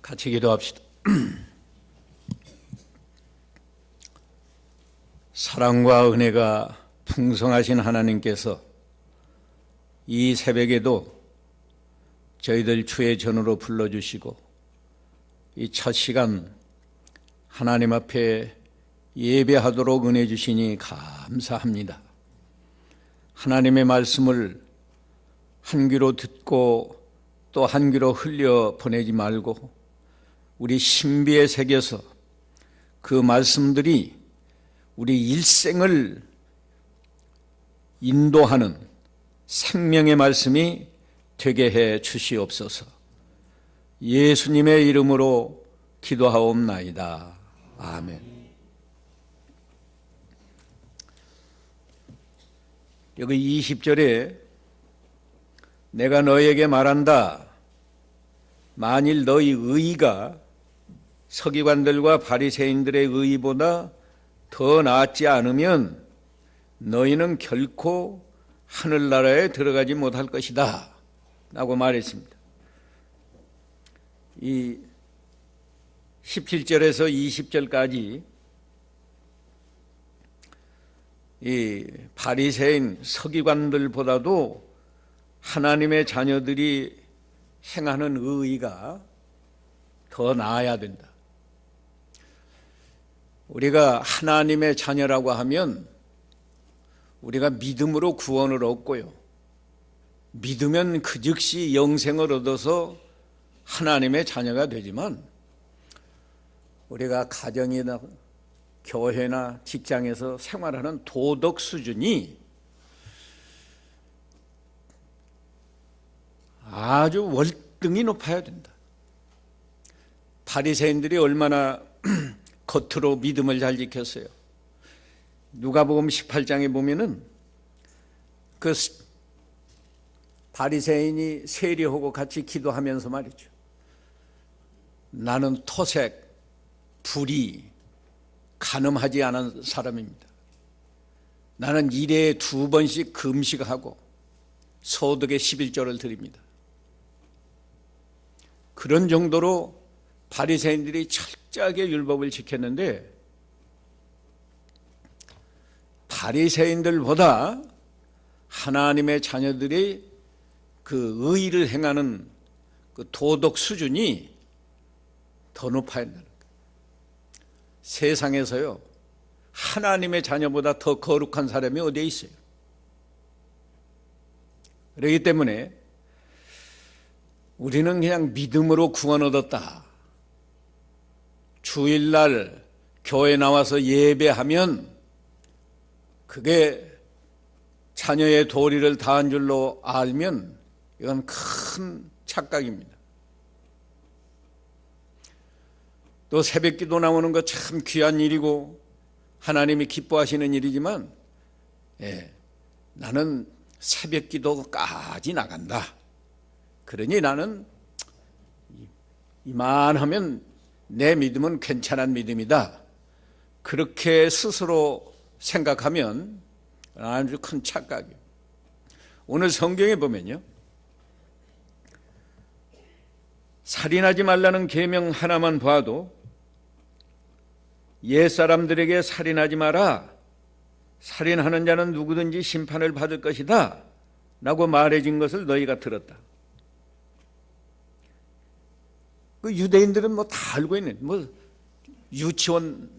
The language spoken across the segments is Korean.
같이 기도합시다. 사랑과 은혜가 풍성하신 하나님께서 이 새벽에도 저희들 주의 전으로 불러주시고 이 첫 시간 하나님 앞에 예배하도록 은혜 주시니 감사합니다. 하나님의 말씀을 한 귀로 듣고 또 한 귀로 흘려 보내지 말고 우리 신비에 새겨서 그 말씀들이 우리 일생을 인도하는 생명의 말씀이 되게 해 주시옵소서. 예수님의 이름으로 기도하옵나이다. 아멘. 여기 20절에 내가 너에게 말한다. 만일 너희 의가 서기관들과 바리새인들의 의보다 더 낫지 않으면 너희는 결코 하늘나라에 들어가지 못할 것이다 라고 말했습니다. 이 17절에서 20절까지 이 바리새인 서기관들보다도 하나님의 자녀들이 행하는 의가 더 나아야 된다. 우리가 하나님의 자녀라고 하면 우리가 믿음으로 구원을 얻고요. 믿으면 그 즉시 영생을 얻어서 하나님의 자녀가 되지만 우리가 가정이나 교회나 직장에서 생활하는 도덕 수준이 아주 월등히 높아야 된다. 바리새인들이 얼마나 겉으로 믿음을 잘 지켰어요. 누가복음 18장에 보면은 그 바리새인이 세리하고 같이 기도하면서 말이죠. 나는 토색, 불의, 간음하지 않은 사람입니다. 나는 일에 2번씩 금식하고 소득의 11조를 드립니다. 그런 정도로 바리새인들이 철저하게 율법을 지켰는데 바리새인들보다 하나님의 자녀들이 그 의를 행하는 그 도덕 수준이 더 높아야 한다는 거예요. 세상에서요 하나님의 자녀보다 더 거룩한 사람이 어디에 있어요? 그렇기 때문에 우리는 그냥 믿음으로 구원 얻었다. 주일날 교회 나와서 예배하면 그게 자녀의 도리를 다한 줄로 알면 이건 큰 착각입니다. 또 새벽기도 나오는 거 참 귀한 일이고 하나님이 기뻐하시는 일이지만 나는 새벽기도까지 나간다. 그러니 나는 이만하면 내 믿음은 괜찮은 믿음이다. 그렇게 스스로 생각하면 아주 큰 착각이에요. 오늘 성경에 보면요, 살인하지 말라는 계명 하나만 봐도 옛사람들에게 살인하지 마라, 살인하는 자는 누구든지 심판을 받을 것이다 라고 말해진 것을 너희가 들었다. 그 유대인들은 뭐 다 알고 있는, 뭐 유치원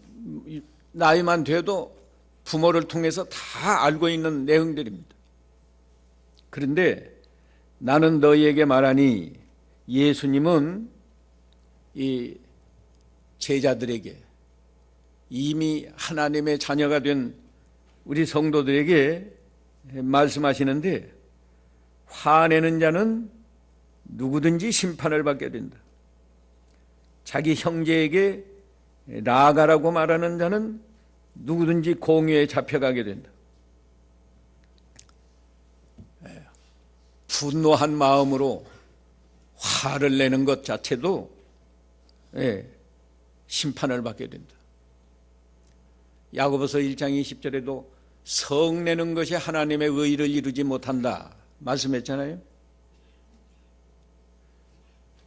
나이만 돼도 부모를 통해서 다 알고 있는 내용들입니다. 그런데 나는 너희에게 말하니, 예수님은 이 제자들에게, 이미 하나님의 자녀가 된 우리 성도들에게 말씀하시는데, 화내는 자는 누구든지 심판을 받게 된다. 자기 형제에게 나가라고 말하는 자는 누구든지 공회에 잡혀가게 된다. 분노한 마음으로 화를 내는 것 자체도 심판을 받게 된다. 야고보서 1장 20절에도 성내는 것이 하나님의 의를 이루지 못한다 말씀했잖아요.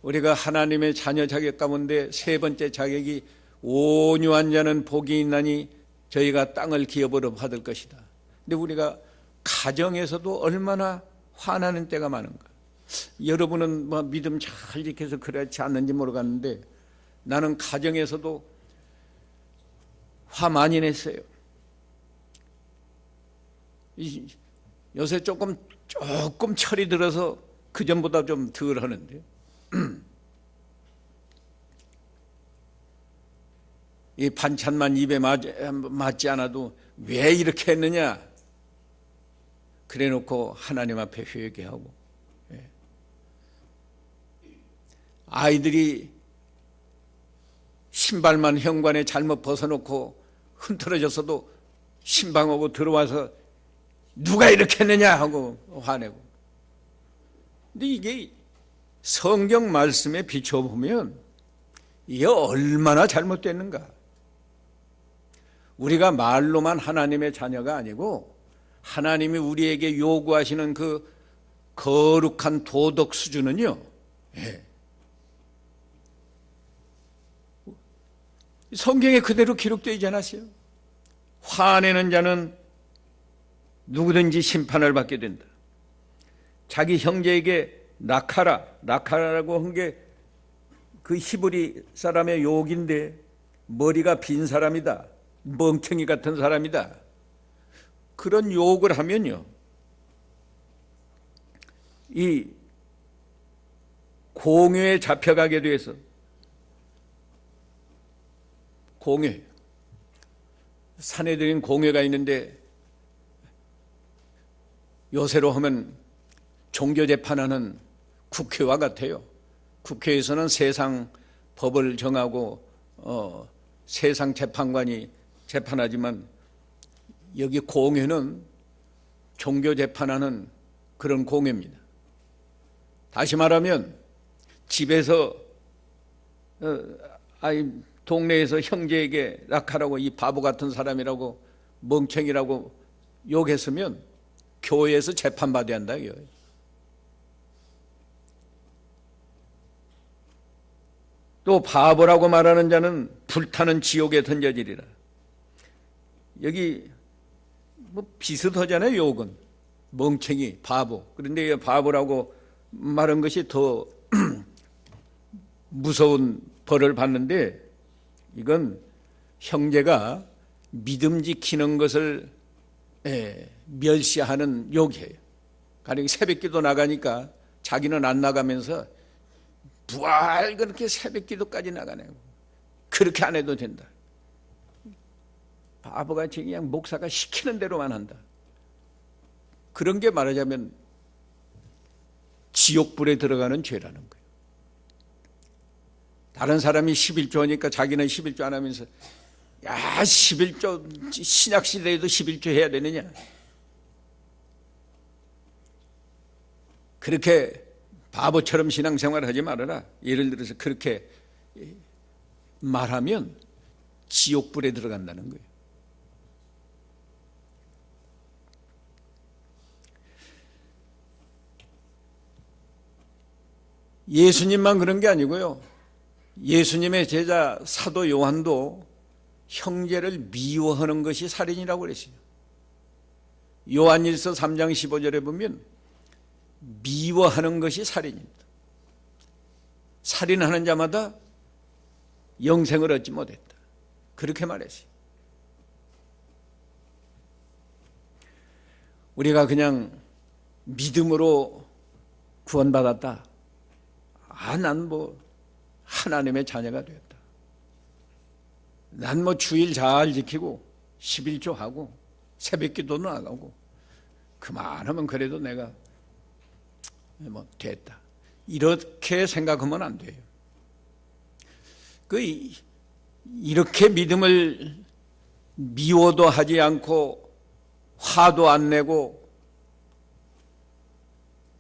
우리가 하나님의 자녀 자격 가운데 세 번째 자격이 온유한 자는 복이 있나니 저희가 땅을 기업으로 받을 것이다. 근데 우리가 가정에서도 얼마나 화나는 때가 많은가. 여러분은 뭐 믿음 잘 지켜서 그렇지 않는지 모르겠는데 나는 가정에서도 화 많이 냈어요. 요새 조금 철이 들어서 그전보다 좀 덜 하는데요. 이 반찬만 입에 맞지 않아도 왜 이렇게 했느냐 그래 놓고 하나님 앞에 회개하고, 아이들이 신발만 현관에 잘못 벗어놓고 흔들어졌어도 신방하고 들어와서 누가 이렇게 했느냐 하고 화내고. 근데 이게 성경 말씀에 비춰보면 이게 얼마나 잘못됐는가. 우리가 말로만 하나님의 자녀가 아니고 하나님이 우리에게 요구하시는 그 거룩한 도덕 수준은요, 성경에 그대로 기록되어 있지 않았어요? 화내는 자는 누구든지 심판을 받게 된다. 자기 형제에게 낙하라라고 한 게 그 히브리 사람의 욕인데 머리가 빈 사람이다, 멍청이 같은 사람이다, 그런 욕을 하면요, 이 공회에 잡혀가게 돼서, 공회, 사내들인 공회가 있는데 요새로 하면 종교재판하는 국회와 같아요. 국회에서는 세상 법을 정하고 세상 재판관이 재판하지만 여기 공회는 종교재판하는 그런 공회입니다. 다시 말하면 집에서 동네에서 형제에게 낙하라고 이 바보 같은 사람이라고 멍청이라고 욕했으면 교회에서 재판받아야 한다. 또 바보라고 말하는 자는 불타는 지옥에 던져지리라. 여기 뭐 비슷하잖아요. 욕은 멍청이, 바보. 그런데 바보라고 말한 것이 더 무서운 벌을 받는데, 이건 형제가 믿음 지키는 것을 멸시하는 욕이에요. 가령 새벽기도 나가니까 자기는 안 나가면서 부활 그렇게 새벽기도까지 나가네요. 그렇게 안 해도 된다. 바보같이 그냥 목사가 시키는 대로만 한다. 그런 게 말하자면 지옥불에 들어가는 죄라는 거예요. 다른 사람이 11조 하니까 자기는 11조 안 하면서, 야, 11조, 신약시대에도 11조 해야 되느냐. 그렇게 바보처럼 신앙생활을 하지 말아라. 예를 들어서 그렇게 말하면 지옥불에 들어간다는 거예요. 예수님만 그런 게 아니고요, 예수님의 제자 사도 요한도 형제를 미워하는 것이 살인이라고 그랬어요. 요한일서 3장 15절에 보면 미워하는 것이 살인입니다. 살인하는 자마다 영생을 얻지 못했다, 그렇게 말했어요. 우리가 그냥 믿음으로 구원받았다, 난 뭐 하나님의 자녀가 되었다, 난 뭐 주일 잘 지키고 11조 하고 새벽기도는 안 하고 그만하면 그래도 내가 뭐 됐다, 이렇게 생각하면 안 돼요. 이렇게 믿음을 미워도 하지 않고 화도 안 내고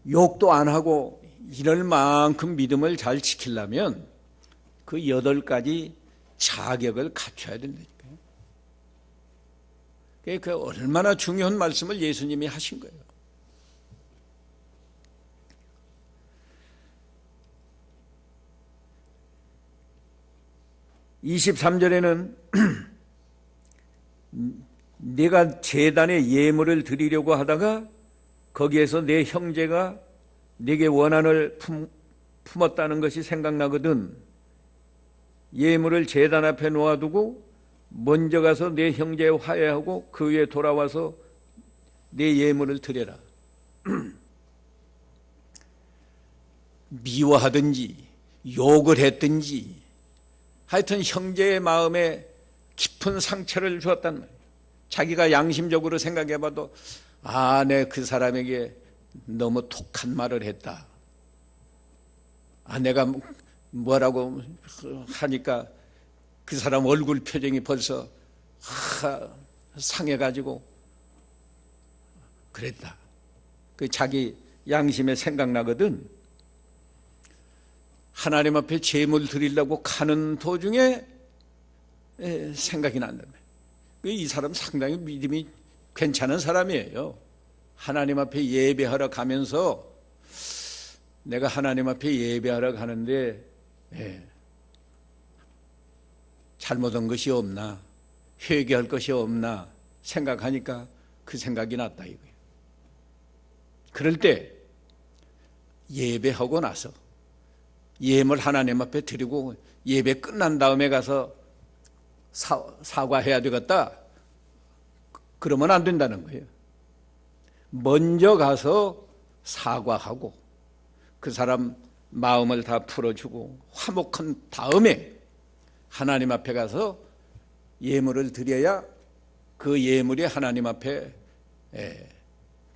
욕도 안 하고 이럴 만큼 믿음을 잘 지키려면 그 8가지 자격을 갖춰야 된다니까요. 그 얼마나 중요한 말씀을 예수님이 하신 거예요. 23절에는 네가 제단에 예물을 드리려고 하다가 거기에서 내 형제가 네게 원한을 품었다는 것이 생각나거든 예물을 제단 앞에 놓아두고 먼저 가서 내 형제 화해하고 그 후에 돌아와서 내 예물을 드려라. 미워하든지 욕을 했든지 하여튼 형제의 마음에 깊은 상처를 주었단 말이에요. 자기가 양심적으로 생각해봐도 내 그 사람에게 너무 독한 말을 했다. 내가 뭐라고 하니까 그 사람 얼굴 표정이 벌써 상해가지고 그랬다. 그 자기 양심에 생각나거든. 하나님 앞에 제물 드리려고 가는 도중에 생각이 난다. 이 사람 상당히 믿음이 괜찮은 사람이에요. 하나님 앞에 예배하러 가면서 내가 하나님 앞에 예배하러 가는데 잘못한 것이 없나, 회개할 것이 없나 생각하니까 그 생각이 났다 이거예요. 그럴 때 예배하고 나서 예물 하나님 앞에 드리고 예배 끝난 다음에 가서 사과해야 되겠다. 그러면 안 된다는 거예요. 먼저 가서 사과하고 그 사람 마음을 다 풀어주고 화목한 다음에 하나님 앞에 가서 예물을 드려야 그 예물이 하나님 앞에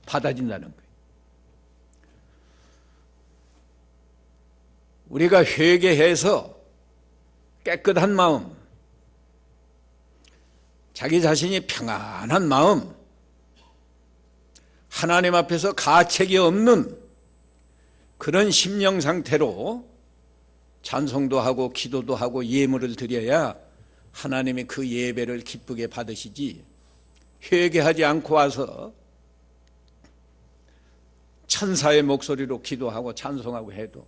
받아진다는 거예요. 우리가 회개해서 깨끗한 마음, 자기 자신이 평안한 마음, 하나님 앞에서 가책이 없는 그런 심령 상태로 찬송도 하고 기도도 하고 예물을 드려야 하나님이 그 예배를 기쁘게 받으시지, 회개하지 않고 와서 천사의 목소리로 기도하고 찬송하고 해도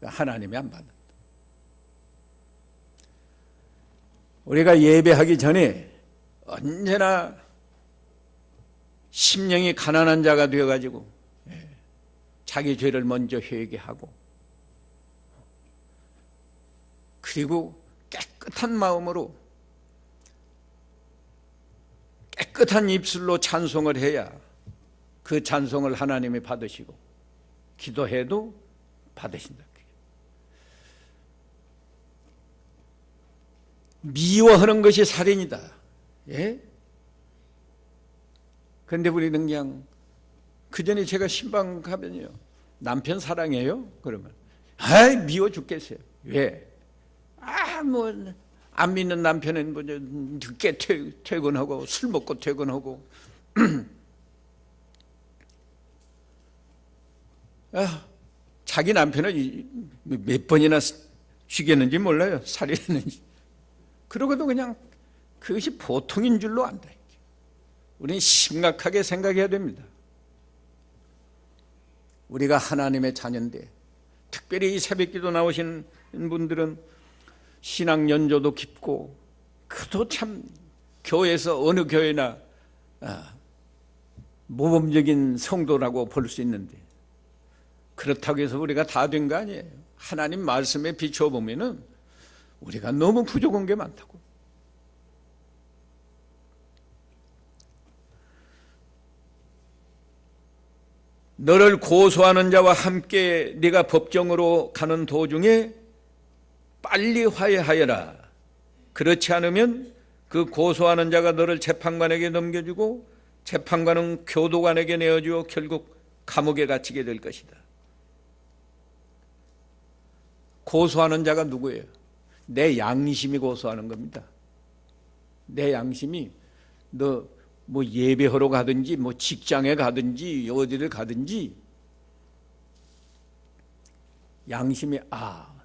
하나님이 안 받는다. 우리가 예배하기 전에 언제나 심령이 가난한 자가 되어가지고 자기 죄를 먼저 회개하고 그리고 깨끗한 마음으로 깨끗한 입술로 찬송을 해야 그 찬송을 하나님이 받으시고 기도해도 받으신다. 미워하는 것이 살인이다. 예? 그런데 우리는 그냥 그 전에 제가 신방 가면요, 남편 사랑해요? 그러면 미워 죽겠어요. 왜? 뭐 안 믿는 남편은 뭐 늦게 퇴근하고 술 먹고 퇴근하고 자기 남편은 몇 번이나 죽였는지 몰라요. 살인했는지. 그러고도 그냥 그것이 보통인 줄로 안다. 우리는 심각하게 생각해야 됩니다. 우리가 하나님의 자녀인데, 특별히 이 새벽기도 나오신 분들은 신앙 연조도 깊고 그도 참 교회에서 어느 교회나 모범적인 성도라고 볼 수 있는데, 그렇다고 해서 우리가 다 된 거 아니에요. 하나님 말씀에 비춰보면은 우리가 너무 부족한 게 많다고. 너를 고소하는 자와 함께 네가 법정으로 가는 도중에 빨리 화해하여라. 그렇지 않으면 그 고소하는 자가 너를 재판관에게 넘겨주고 재판관은 교도관에게 내어주어 결국 감옥에 갇히게 될 것이다. 고소하는 자가 누구예요? 내 양심이 고소하는 겁니다. 내 양심이 너 뭐 예배하러 가든지 뭐 직장에 가든지 어디를 가든지 양심이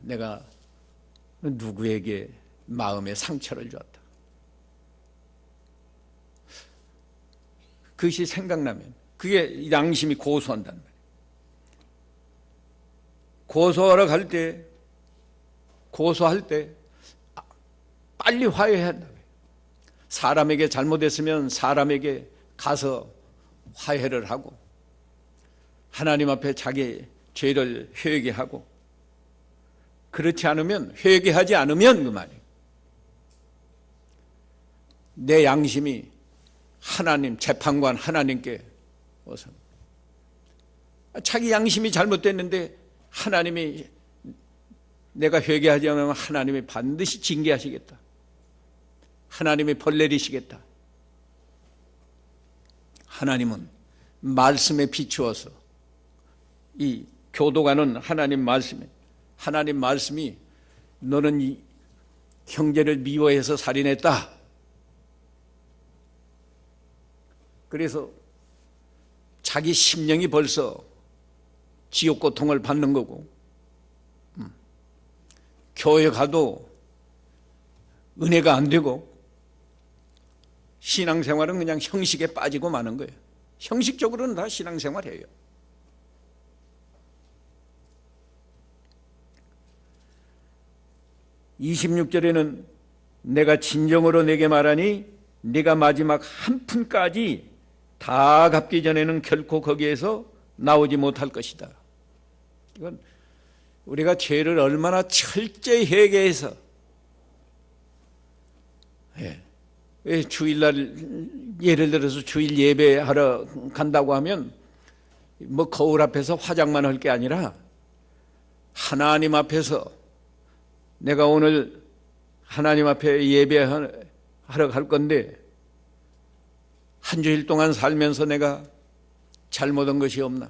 내가 누구에게 마음에 상처를 주었다. 그것이 생각나면 그게 양심이 고소한단 말이에요. 고소하러 갈 때, 고소할 때 빨리 화해해야 한다고요. 사람에게 잘못했으면 사람에게 가서 화해를 하고 하나님 앞에 자기 죄를 회개하고, 그렇지 않으면, 회개하지 않으면 그 말이에요. 내 양심이 하나님, 재판관 하나님께 어서, 자기 양심이 잘못됐는데 하나님이, 내가 회개하지 않으면 하나님이 반드시 징계하시겠다, 하나님이 벌 내리시겠다. 하나님은 말씀에 비추어서, 이 교도관은 하나님 말씀이 너는 이 형제를 미워해서 살인했다. 그래서 자기 심령이 벌써 지옥 고통을 받는 거고, 교회 가도 은혜가 안 되고, 신앙생활은 그냥 형식에 빠지고 마는 거예요. 형식적으로는 다 신앙생활이에요. (26절에는) 내가 진정으로 내게 말하니 네가 마지막 한 푼까지 다 갚기 전에는 결코 거기에서 나오지 못할 것이다. 이건 우리가 죄를 얼마나 철저히 회개해서, 주일날 예를 들어서 주일 예배하러 간다고 하면 뭐 거울 앞에서 화장만 할 게 아니라 하나님 앞에서, 내가 오늘 하나님 앞에 예배하러 갈 건데 한 주일 동안 살면서 내가 잘못한 것이 없나?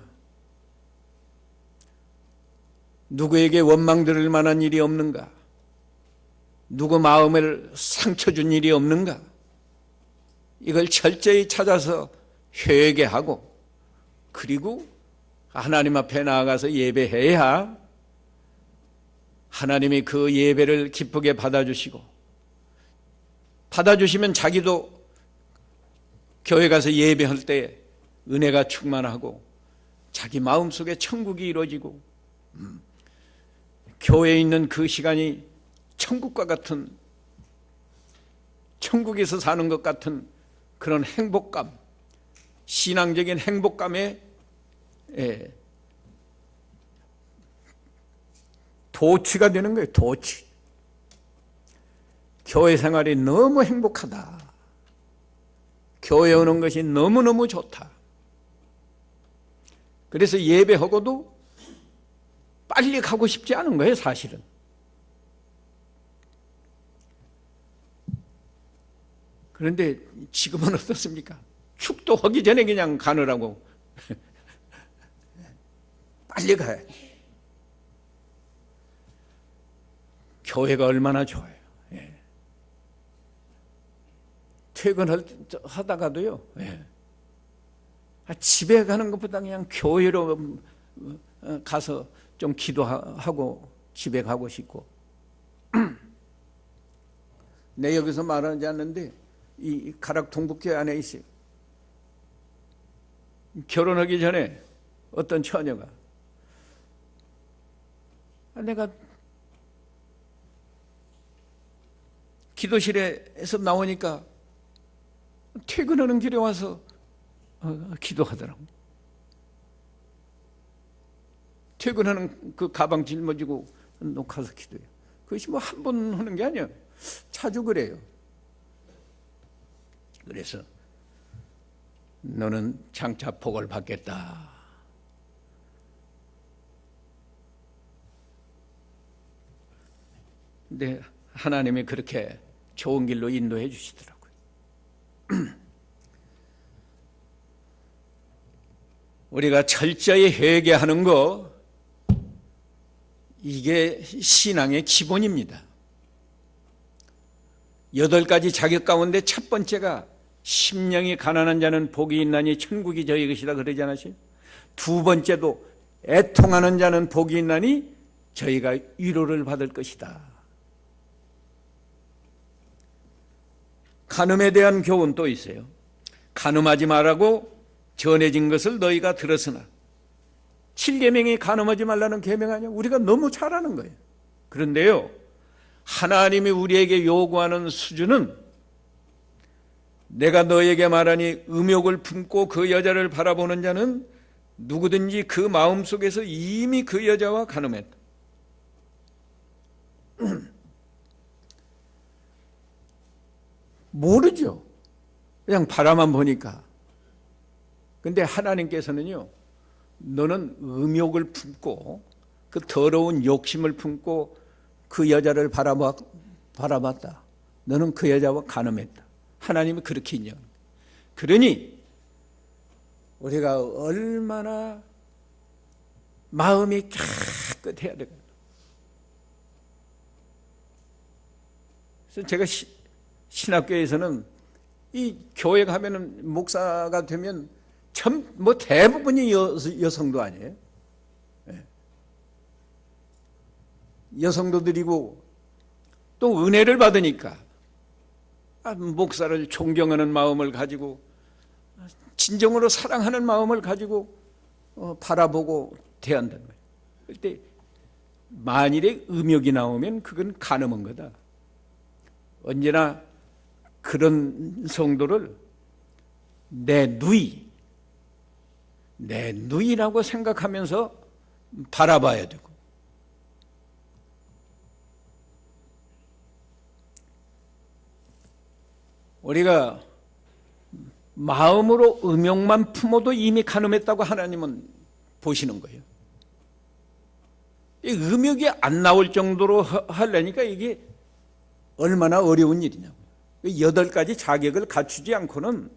누구에게 원망 들을 만한 일이 없는가? 누구 마음을 상처 준 일이 없는가? 이걸 철저히 찾아서 회개하고, 그리고 하나님 앞에 나아가서 예배해야 하나님이 그 예배를 기쁘게 받아주시고, 받아주시면 자기도 교회 가서 예배할 때 은혜가 충만하고 자기 마음속에 천국이 이루어지고, 교회에 있는 그 시간이 천국과 같은, 천국에서 사는 것 같은 그런 행복감, 신앙적인 행복감에 도취가 되는 거예요. 도취. 교회 생활이 너무 행복하다, 교회 오는 것이 너무너무 좋다. 그래서 예배하고도 빨리 가고 싶지 않은 거예요, 사실은. 그런데 지금은 어떻습니까? 축도하기 전에 그냥 가느라고 빨리 가야 돼. 교회가 얼마나 좋아요. 퇴근하다가도요, 집에 가는 것보다 그냥 교회로 가서 좀 기도하고 집에 가고 싶고. 내 여기서 말하지 않는데 이 가락 동북교회 안에 있어요. 결혼하기 전에 어떤 처녀가, 내가 기도실에서 나오니까 퇴근하는 길에 와서 기도하더라고. 퇴근하는 그 가방 짊어지고 놓고서 기도해요. 그것이 뭐 한 번 하는 게 아니에요. 자주 그래요. 그래서 너는 장차 복을 받겠다. 근데 하나님이 그렇게 좋은 길로 인도해 주시더라고요. 우리가 철저히 회개하는 거, 이게 신앙의 기본입니다. 8가지 자격 가운데 첫 번째가 심령이 가난한 자는 복이 있나니 천국이 저희 것이다 그러지 않으세요? 두 번째도 애통하는 자는 복이 있나니 저희가 위로를 받을 것이다. 간음에 대한 교훈 또 있어요. 간음하지 말라고 전해진 것을 너희가 들었으나, 7계명이 간음하지 말라는 계명 아니야? 우리가 너무 잘 아는 거예요. 그런데요, 하나님이 우리에게 요구하는 수준은 내가 너에게 말하니 음욕을 품고 그 여자를 바라보는 자는 누구든지 그 마음속에서 이미 그 여자와 간음했다. 모르죠. 그냥 바라만 보니까. 근데 하나님께서는요, 너는 음욕을 품고 그 더러운 욕심을 품고 그 여자를 바라봤다. 너는 그 여자와 간음했다. 하나님이 그렇게 인정합니다. 그러니 우리가 얼마나 마음이 깨끗해야 되겠다. 그래서 제가 신학교에서는 이 교회 가면은 목사가 되면 뭐 대부분이 여성도 아니에요. 여성도들이고 또 은혜를 받으니까 목사를 존경하는 마음을 가지고 진정으로 사랑하는 마음을 가지고 바라보고 대한다는 거예요. 그때 만일에 음욕이 나오면 그건 간음한 거다. 언제나 그런 성도를 내 누이라고 생각하면서 바라봐야 되고, 우리가 마음으로 음욕만 품어도 이미 간음했다고 하나님은 보시는 거예요. 이 음욕이 안 나올 정도로 하려니까 이게 얼마나 어려운 일이냐고요. 8가지 자격을 갖추지 않고는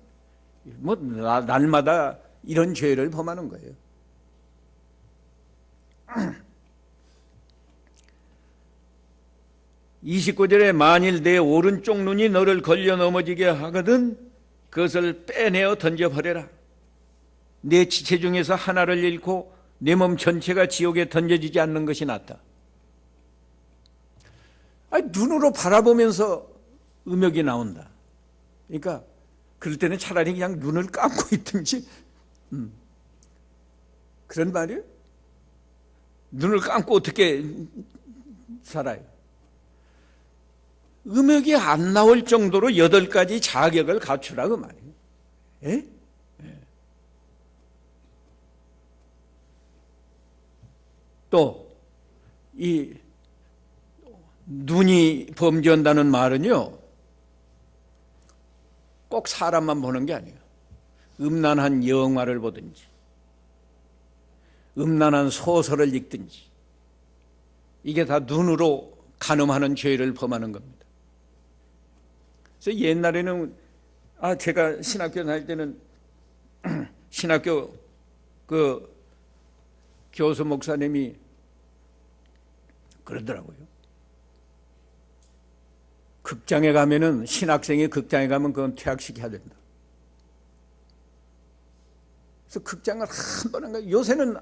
뭐 날마다 이런 죄를 범하는 거예요. (29절에) 만일 내 오른쪽 눈이 너를 걸려 넘어지게 하거든 그것을 빼내어 던져버려라. 내 지체 중에서 하나를 잃고 내 몸 전체가 지옥에 던져지지 않는 것이 낫다. 눈으로 바라보면서 음욕이 나온다. 그러니까 그럴 때는 차라리 그냥 눈을 감고 있든지, 그런 말이에요. 눈을 감고 어떻게 살아요? 음욕이 안 나올 정도로 8가지 자격을 갖추라 그 말이에요. 예? 또 이 눈이 범죄한다는 말은요, 꼭 사람만 보는 게 아니에요. 음란한 영화를 보든지 음란한 소설을 읽든지 이게 다 눈으로 간음하는 죄를 범하는 겁니다. 그래서 옛날에는 제가 신학교 다닐 때는 신학교 그 교수 목사님이 그러더라고요. 극장에 가면은, 신학생이 극장에 가면 그건 퇴학시켜야 된다. 그래서 극장을 한 번 한 거예요. 요새는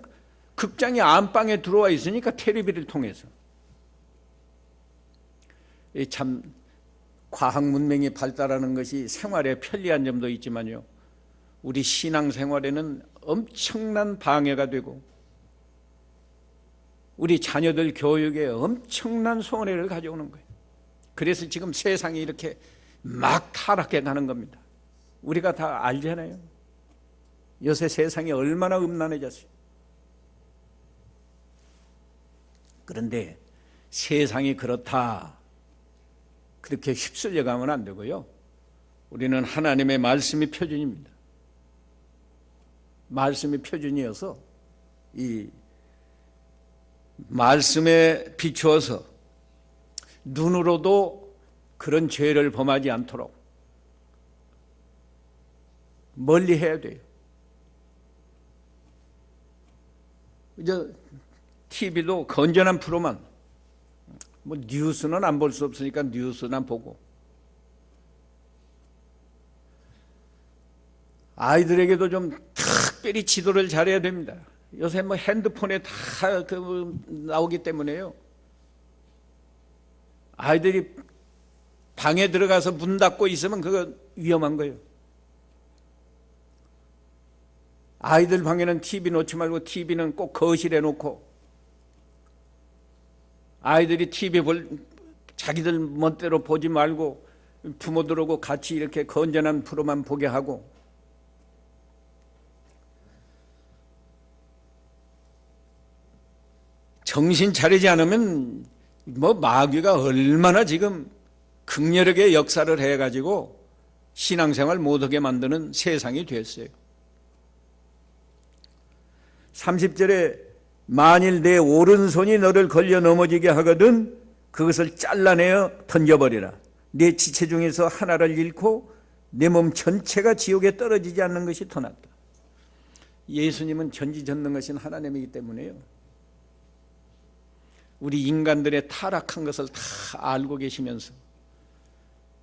극장이 안방에 들어와 있으니까 텔레비를 통해서. 참 과학 문명이 발달하는 것이 생활에 편리한 점도 있지만요, 우리 신앙생활에는 엄청난 방해가 되고 우리 자녀들 교육에 엄청난 손해를 가져오는 거예요. 그래서 지금 세상이 이렇게 막 타락해 가는 겁니다. 우리가 다 알잖아요. 요새 세상이 얼마나 음란해졌어요. 그런데 세상이 그렇다, 그렇게 휩쓸려 가면 안 되고요. 우리는 하나님의 말씀이 표준입니다. 말씀이 표준이어서 이 말씀에 비추어서 눈으로도 그런 죄를 범하지 않도록 멀리 해야 돼요. 이제 TV도 건전한 프로만, 뭐 뉴스는 안 볼 수 없으니까 뉴스나 보고, 아이들에게도 좀 특별히 지도를 잘해야 됩니다. 요새 뭐 핸드폰에 다 나오기 때문에요. 아이들이 방에 들어가서 문 닫고 있으면 그거 위험한 거예요. 아이들 방에는 TV 놓지 말고 TV는 꼭 거실에 놓고, 아이들이 TV 자기들 멋대로 보지 말고 부모들하고 같이 이렇게 건전한 프로만 보게 하고, 정신 차리지 않으면 마귀가 얼마나 지금 극렬하게 역사를 해가지고 신앙생활 못하게 만드는 세상이 됐어요. 30절에 만일 내 오른손이 너를 걸려 넘어지게 하거든 그것을 잘라내어 던져버리라. 내 지체 중에서 하나를 잃고 내 몸 전체가 지옥에 떨어지지 않는 것이 더 낫다. 예수님은 전지전능하신 하나님이기 때문에요, 우리 인간들의 타락한 것을 다 알고 계시면서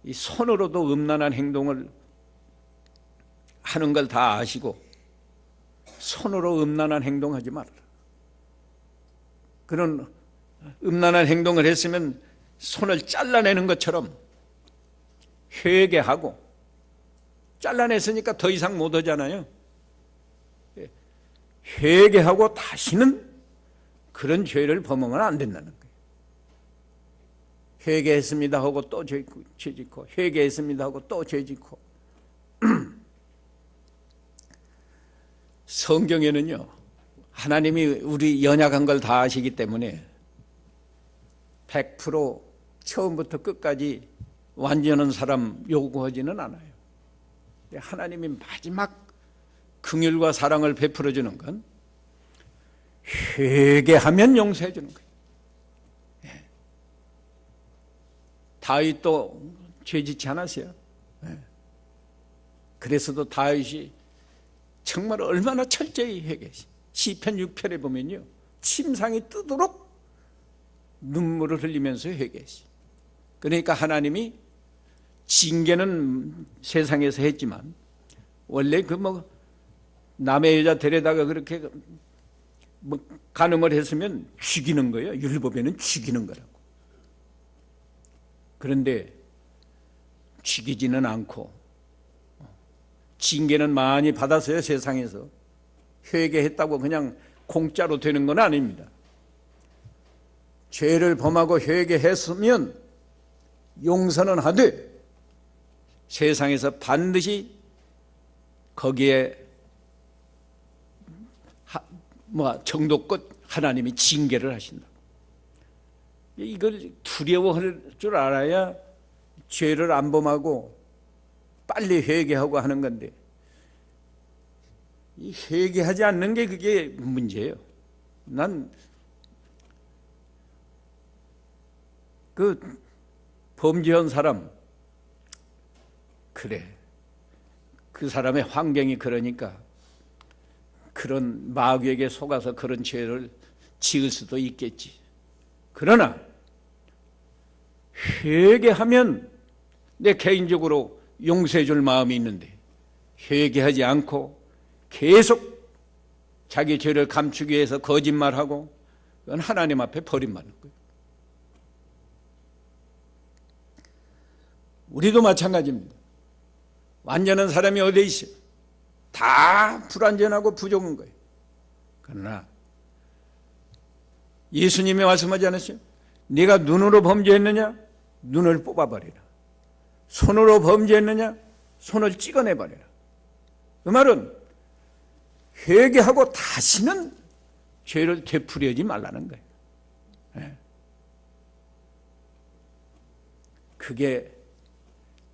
이 손으로도 음란한 행동을 하는 걸 다 아시고 손으로 음란한 행동하지 말아라. 그런 음란한 행동을 했으면 손을 잘라내는 것처럼 회개하고, 잘라냈으니까 더 이상 못하잖아요. 회개하고 다시는 그런 죄를 범하면 안 된다는 거예요. 회개했습니다 하고 또 죄 짓고, 회개했습니다 하고 또 죄 짓고. 성경에는요, 하나님이 우리 연약한 걸 다 아시기 때문에 100% 처음부터 끝까지 완전한 사람 요구하지는 않아요. 하나님이 마지막 긍휼과 사랑을 베풀어 주는 건 회개하면 용서해 주는 거예요. 다윗도 죄 짓지 않았어요. 그래서도 다윗이 정말 얼마나 철저히 회개했어요. 시편 6편에 보면요, 침상이 뜨도록 눈물을 흘리면서 회개했어요. 그러니까 하나님이 징계는 세상에서 했지만 원래 남의 여자 데려다가 그렇게 간음을 했으면 죽이는 거예요. 율법에는 죽이는 거라고. 그런데 죽이지는 않고 징계는 많이 받았어요. 세상에서 회개했다고 그냥 공짜로 되는 건 아닙니다. 죄를 범하고 회개했으면 용서는 하되 세상에서 반드시 거기에 정도껏 하나님이 징계를 하신다. 이걸 두려워할 줄 알아야 죄를 안 범하고 빨리 회개하고 하는 건데, 이 회개하지 않는 게 그게 문제예요. 난 그 범죄한 사람, 그래, 그 사람의 환경이 그러니까 그런 마귀에게 속아서 그런 죄를 지을 수도 있겠지. 그러나 회개하면 내 개인적으로 용서해 줄 마음이 있는데, 회개하지 않고 계속 자기 죄를 감추기 위해서 거짓말하고, 그건 하나님 앞에 버림받는 거예요. 우리도 마찬가지입니다. 완전한 사람이 어디에 있어요? 다 불완전하고 부족한 거예요. 그러나 예수님이 말씀하지 않았어요? 네가 눈으로 범죄했느냐? 눈을 뽑아버리라. 손으로 범죄했느냐? 손을 찍어내버리라. 그 말은 회개하고 다시는 죄를 되풀이하지 말라는 거예요. 그게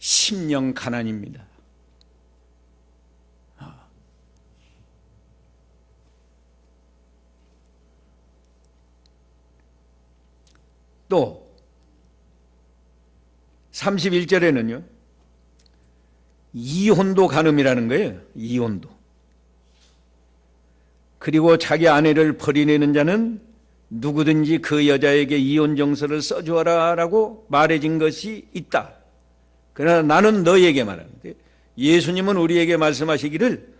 심령 가난입니다. 또 31절에는요, 이혼도 간음이라는 거예요. 이혼도. 그리고 자기 아내를 버리내는 자는 누구든지 그 여자에게 이혼 정서를 써주어라 라고 말해진 것이 있다. 그러나 나는 너희에게 말하는데, 예수님은 우리에게 말씀하시기를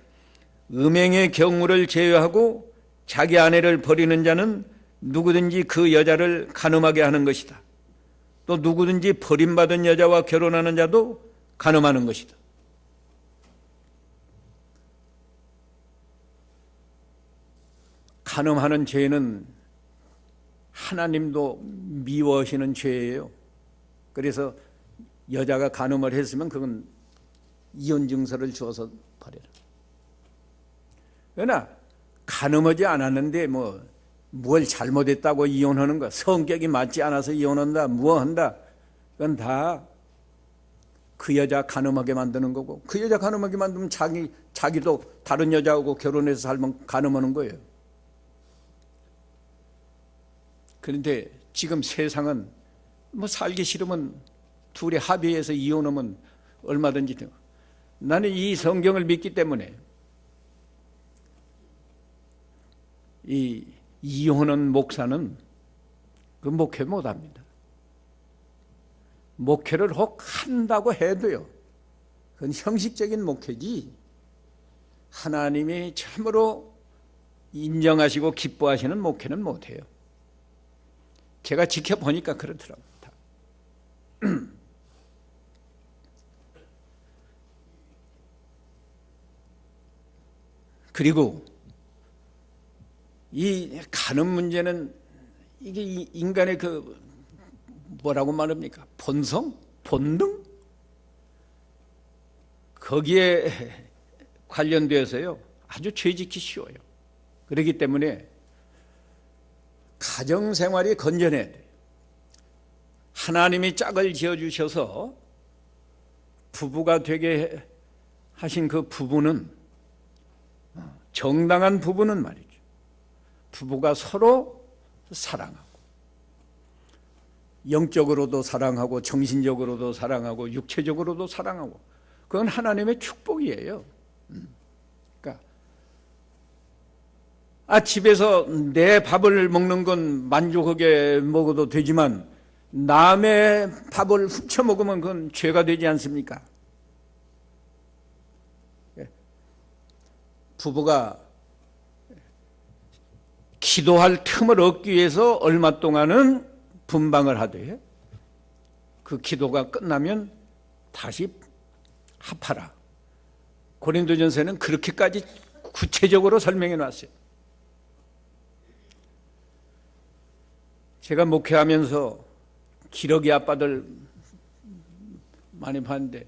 음행의 경우를 제외하고 자기 아내를 버리는 자는 누구든지 그 여자를 간음하게 하는 것이다. 또 누구든지 버림받은 여자와 결혼하는 자도 간음하는 것이다. 간음하는 죄는 하나님도 미워하시는 죄예요. 그래서 여자가 간음을 했으면 그건 이혼 증서를 주어서 버려라. 그러나 간음하지 않았는데 뭘 잘못했다고 이혼하는 거, 성격이 맞지 않아서 이혼한다, 무엇한다, 그건 다 그 여자 간음하게 만드는 거고, 그 여자 간음하게 만들면 자기도 다른 여자하고 결혼해서 살면 간음하는 거예요. 그런데 지금 세상은 살기 싫으면 둘이 합의해서 이혼하면 얼마든지 돼요. 나는 이 성경을 믿기 때문에 이 이혼한 목사는 그 목회 못합니다. 목회를 혹 한다고 해도요, 그건 형식적인 목회지 하나님이 참으로 인정하시고 기뻐하시는 목회는 못해요. 제가 지켜보니까 그렇더라고요. 그리고 이 간음 문제는 이게 인간의 뭐라고 말합니까? 본성? 본능? 거기에 관련되어서요, 아주 죄짓기 쉬워요. 그렇기 때문에 가정생활이 건전해야 돼요. 하나님이 짝을 지어주셔서 부부가 되게 하신 그 부부는, 정당한 부부는 말이죠, 부부가 서로 사랑하고, 영적으로도 사랑하고, 정신적으로도 사랑하고, 육체적으로도 사랑하고, 그건 하나님의 축복이에요. 그러니까 집에서 내 밥을 먹는 건 만족하게 먹어도 되지만 남의 밥을 훔쳐 먹으면 그건 죄가 되지 않습니까? 부부가 기도할 틈을 얻기 위해서 얼마 동안은 분방을 하되, 그 기도가 끝나면 다시 합하라. 고린도전서에는 그렇게까지 구체적으로 설명해 놨어요. 제가 목회하면서 기러기 아빠들 많이 봤는데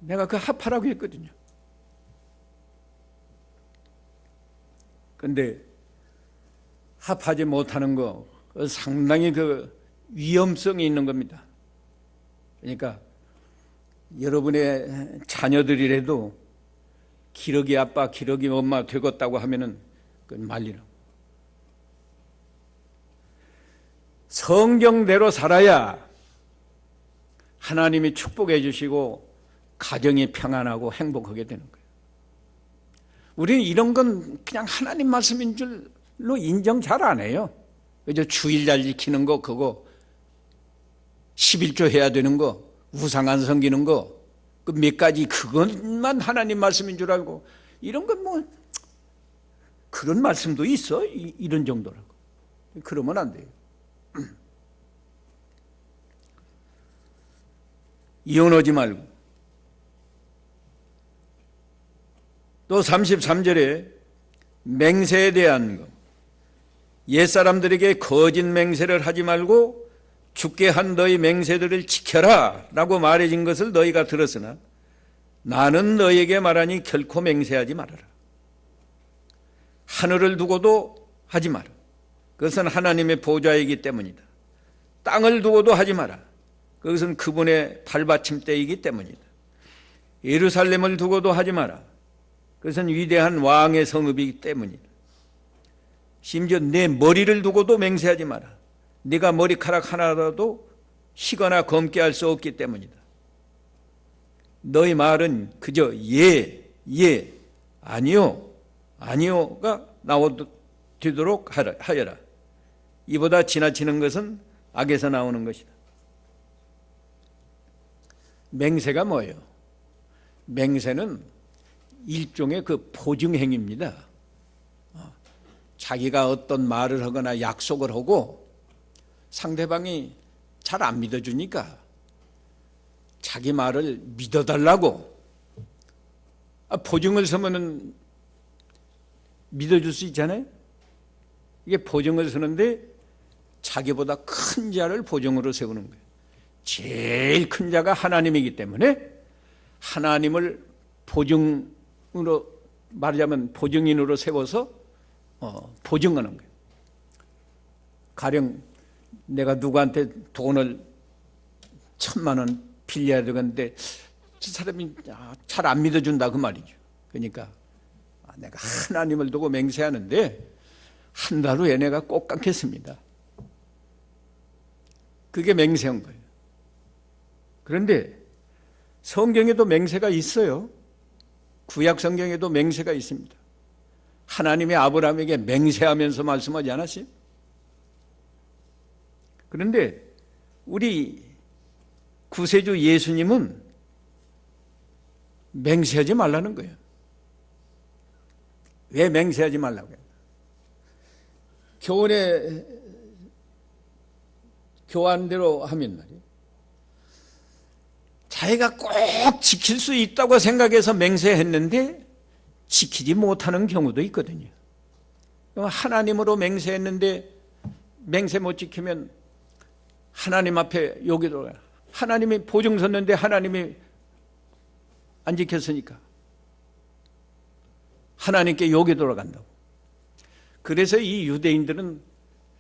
내가 그 합하라고 했거든요. 그런데 합하지 못하는 거 상당히 그 위험성이 있는 겁니다. 그러니까 여러분의 자녀들이라도 기러기 아빠, 기러기 엄마 되겠다고 하면은 그건 말리라고. 성경대로 살아야 하나님이 축복해 주시고 가정이 평안하고 행복하게 되는 거예요. 우리는 이런 건 그냥 하나님 말씀인 줄로 인정 잘 안 해요. 그저 주일 잘 지키는 거, 그거 11조 해야 되는 거, 우상 안 섬기는 거, 그 몇 가지 그것만 하나님 말씀인 줄 알고, 이런 건 그런 말씀도 있어, 이런 정도라고. 그러면 안 돼요. 이혼하지 말고. 또 33절에 맹세에 대한 거, 옛사람들에게 거짓 맹세를 하지 말고 주께 한 너희 맹세들을 지켜라 라고 말해진 것을 너희가 들었으나 나는 너희에게 말하니 결코 맹세하지 말아라. 하늘을 두고도 하지 마라. 그것은 하나님의 보좌이기 때문이다. 땅을 두고도 하지 마라. 그것은 그분의 발받침대이기 때문이다. 예루살렘을 두고도 하지 마라. 그것은 위대한 왕의 성읍이기 때문이다. 심지어 내 머리를 두고도 맹세하지 마라. 네가 머리카락 하나라도 희거나 검게 할 수 없기 때문이다. 너희 말은 그저 예, 예, 아니요, 아니요가 나오도록 하여라. 이보다 지나치는 것은 악에서 나오는 것이다. 맹세가 뭐예요? 맹세는 일종의 그 보증행위입니다. 자기가 어떤 말을 하거나 약속을 하고 상대방이 잘 안 믿어주니까 자기 말을 믿어달라고 보증을 서면은 믿어줄 수 있잖아요. 이게 보증을 서는데 자기보다 큰 자를 보증으로 세우는 거예요. 제일 큰 자가 하나님이기 때문에 하나님을 보증으로, 말하자면 보증인으로 세워서 보증하는 거예요. 가령 내가 누구한테 돈을 1,000만 원 빌려야 되는데 저 사람이 잘 안 믿어준다 그 말이죠. 그러니까 내가 하나님을 두고 맹세하는데 한 달 후에 내가 꼭 갚겠습니다. 그게 맹세한 거예요. 그런데 성경에도 맹세가 있어요. 구약 성경에도 맹세가 있습니다. 하나님의 아브라함에게 맹세하면서 말씀하지 않았어요? 그런데 우리 구세주 예수님은 맹세하지 말라는 거예요. 왜 맹세하지 말라고 해요? 교환대로 하면 말이에요. 자기가 꼭 지킬 수 있다고 생각해서 맹세했는데 지키지 못하는 경우도 있거든요. 하나님으로 맹세했는데 맹세 못 지키면 하나님 앞에 여기 들어가요. 하나님이 보증 섰는데 하나님이 안 지켰으니까 하나님께 여기 돌아간다고. 그래서 이 유대인들은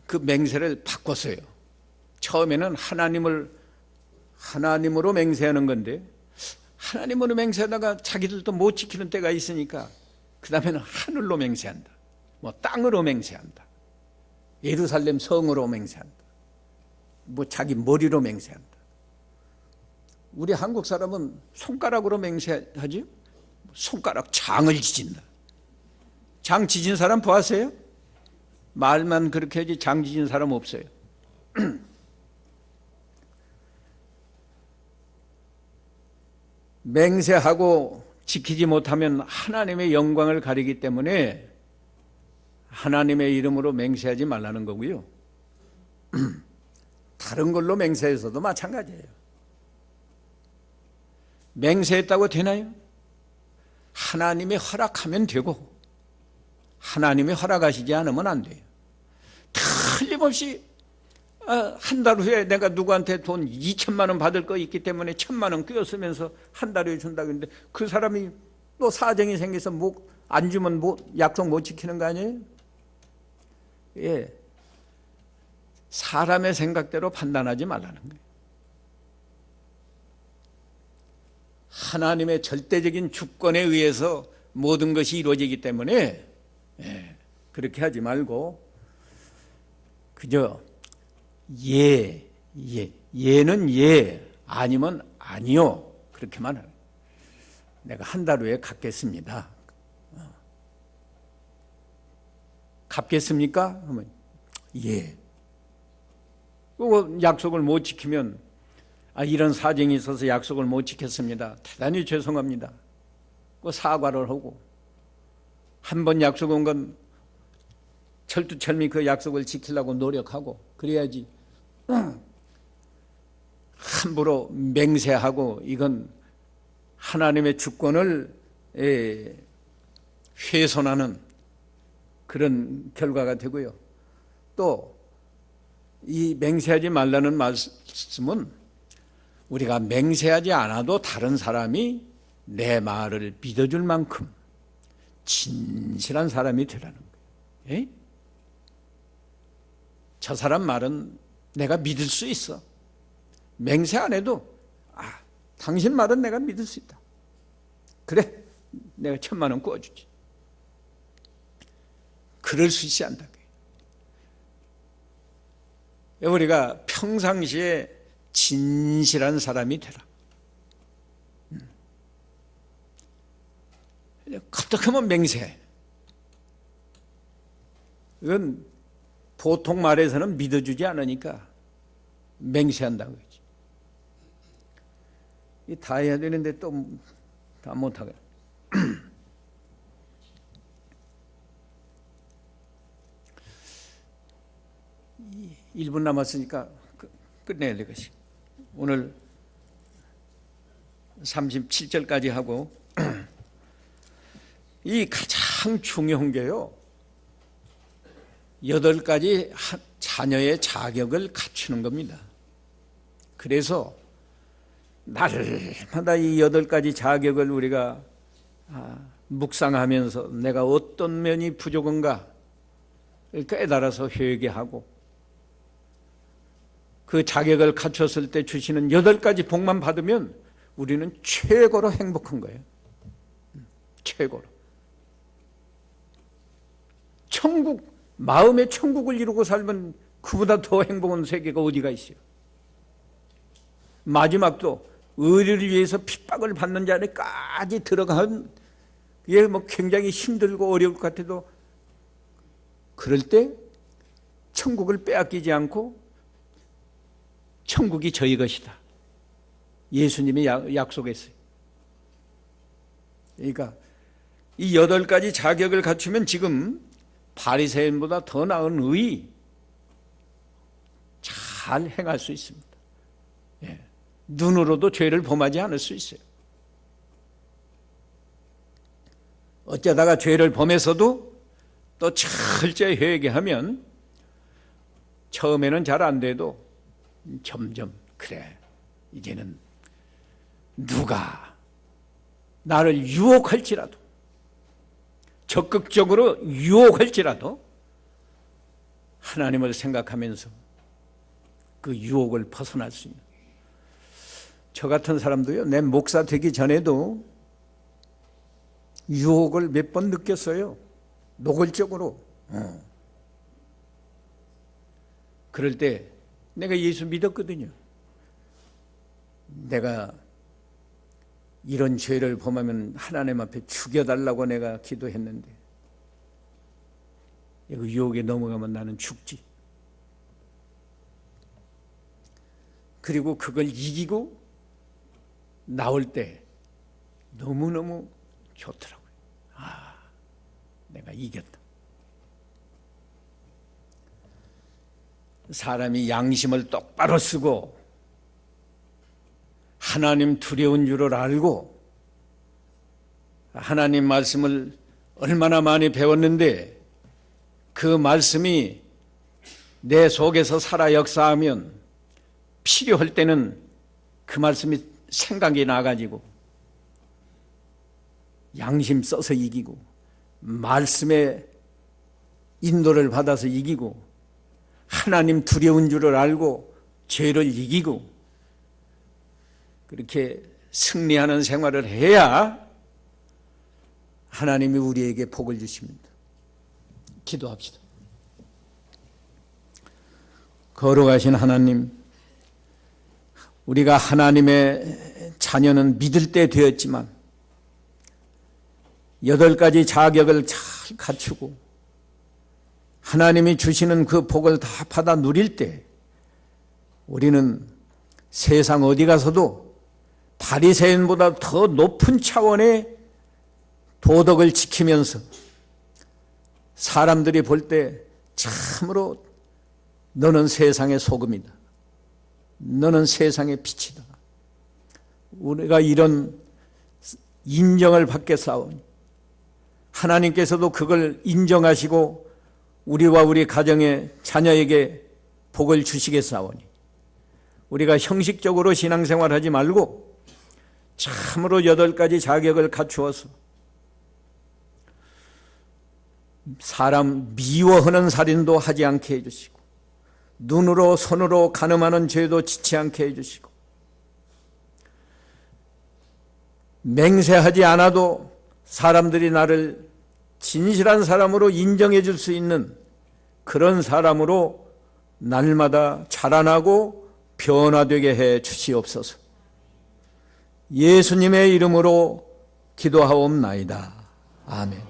그 맹세를 바꿨어요. 처음에는 하나님으로 맹세하는 건데 하나님으로 맹세하다가 자기들도 못 지키는 때가 있으니까 그 다음에는 하늘로 맹세한다. 뭐 땅으로 맹세한다. 예루살렘 성으로 맹세한다. 뭐 자기 머리로 맹세한다. 우리 한국 사람은 손가락으로 맹세하지? 손가락 장을 지진다. 장 지진 사람 보았어요? 말만 그렇게 하지 장 지진 사람 없어요. 맹세하고 지키지 못하면 하나님의 영광을 가리기 때문에 하나님의 이름으로 맹세하지 말라는 거고요. 다른 걸로 맹세해서도 마찬가지예요. 맹세했다고 되나요? 하나님이 허락하면 되고 하나님이 허락하시지 않으면 안 돼요. 틀림없이 한 달 후에 내가 누구한테 돈 2천만 원 받을 거 있기 때문에 1,000만 원 끼었으면서 한 달 후에 준다고 했는데 그 사람이 또 사정이 생겨서 안 주면 약속 못 지키는 거 아니에요? 예. 사람의 생각대로 판단하지 말라는 거예요. 하나님의 절대적인 주권에 의해서 모든 것이 이루어지기 때문에 그렇게 하지 말고 그저 예는 예, 아니면 아니요 그렇게만 하는. 내가 한 달 후에 갚겠습니다. 갚겠습니까? 하면 예. 그리고 약속을 못 지키면 이런 사정이 있어서 약속을 못 지켰습니다. 대단히 죄송합니다. 그 사과를 하고 한 번 약속한 건 철두철미 그 약속을 지키려고 노력하고 그래야지 함부로 맹세하고 이건 하나님의 주권을 훼손하는 그런 결과가 되고요. 또 이 맹세하지 말라는 말씀은 우리가 맹세하지 않아도 다른 사람이 내 말을 믿어줄 만큼 진실한 사람이 되라는 거예요. 저 사람 말은 내가 믿을 수 있어. 맹세 안 해도 당신 말은 내가 믿을 수 있다. 그래, 내가 1,000만 원 구워주지. 그럴 수 있어야 한다. 우리가 평상시에 진실한 사람이 되라. 갑자기 하면 맹세. 이건 보통 말에서는 믿어주지 않으니까 맹세한다고 했지. 다 해야 되는데 또 다 못하게. 1분 남았으니까 끝내야 되겠지. 오늘 37절까지 하고 이 가장 중요한 게요. 8가지 자녀의 자격을 갖추는 겁니다. 그래서 날마다 이 8가지 자격을 우리가 묵상하면서 내가 어떤 면이 부족한가 깨달아서 회개하고 그 자격을 갖췄을 때 주시는 8가지 복만 받으면 우리는 최고로 행복한 거예요. 최고로. 천국, 마음의 천국을 이루고 살면 그보다 더 행복한 세계가 어디가 있어요. 마지막도 의리를 위해서 핍박을 받는 자리까지 들어간, 이게 뭐 굉장히 힘들고 어려울 것 같아도 그럴 때 천국을 빼앗기지 않고 천국이 저희 것이다. 예수님이 약속했어요. 그러니까 이 8가지 자격을 갖추면 지금 바리새인보다 더 나은 의 잘 행할 수 있습니다. 예. 눈으로도 죄를 범하지 않을 수 있어요. 어쩌다가 죄를 범해서도 또 철저히 회개하면 처음에는 잘 안 돼도 점점 그래 이제는 누가 나를 유혹할지라도 적극적으로 유혹할지라도 하나님을 생각하면서 그 유혹을 벗어날 수 있는, 저 같은 사람도요, 내 목사 되기 전에도 유혹을 몇 번 느꼈어요. 노골적으로. 그럴 때 내가 예수 믿었거든요. 내가 이런 죄를 범하면 하나님 앞에 죽여달라고 내가 기도했는데 이거 유혹에 넘어가면 나는 죽지. 그리고 그걸 이기고 나올 때 너무너무 좋더라고요. 내가 이겼다. 사람이 양심을 똑바로 쓰고 하나님 두려운 줄을 알고 하나님 말씀을 얼마나 많이 배웠는데 그 말씀이 내 속에서 살아 역사하면 필요할 때는 그 말씀이 생각이 나가지고 양심 써서 이기고 말씀의 인도를 받아서 이기고 하나님 두려운 줄을 알고 죄를 이기고 그렇게 승리하는 생활을 해야 하나님이 우리에게 복을 주십니다. 기도합시다. 거룩하신 하나님, 우리가 하나님의 자녀는 믿을 때 되었지만 8가지 자격을 잘 갖추고 하나님이 주시는 그 복을 다 받아 누릴 때 우리는 세상 어디 가서도 바리새인보다 더 높은 차원의 도덕을 지키면서 사람들이 볼 때 참으로 너는 세상의 소금이다. 너는 세상의 빛이다. 우리가 이런 인정을 받겠사오니 하나님께서도 그걸 인정하시고 우리와 우리 가정의 자녀에게 복을 주시겠사오니 우리가 형식적으로 신앙생활하지 말고 참으로 8가지 자격을 갖추어서 사람 미워하는 살인도 하지 않게 해주시고 눈으로 손으로 간음하는 죄도 짓지 않게 해주시고 맹세하지 않아도 사람들이 나를 진실한 사람으로 인정해 줄 수 있는 그런 사람으로 날마다 자라나고 변화되게 해 주시옵소서. 예수님의 이름으로 기도하옵나이다. 아멘.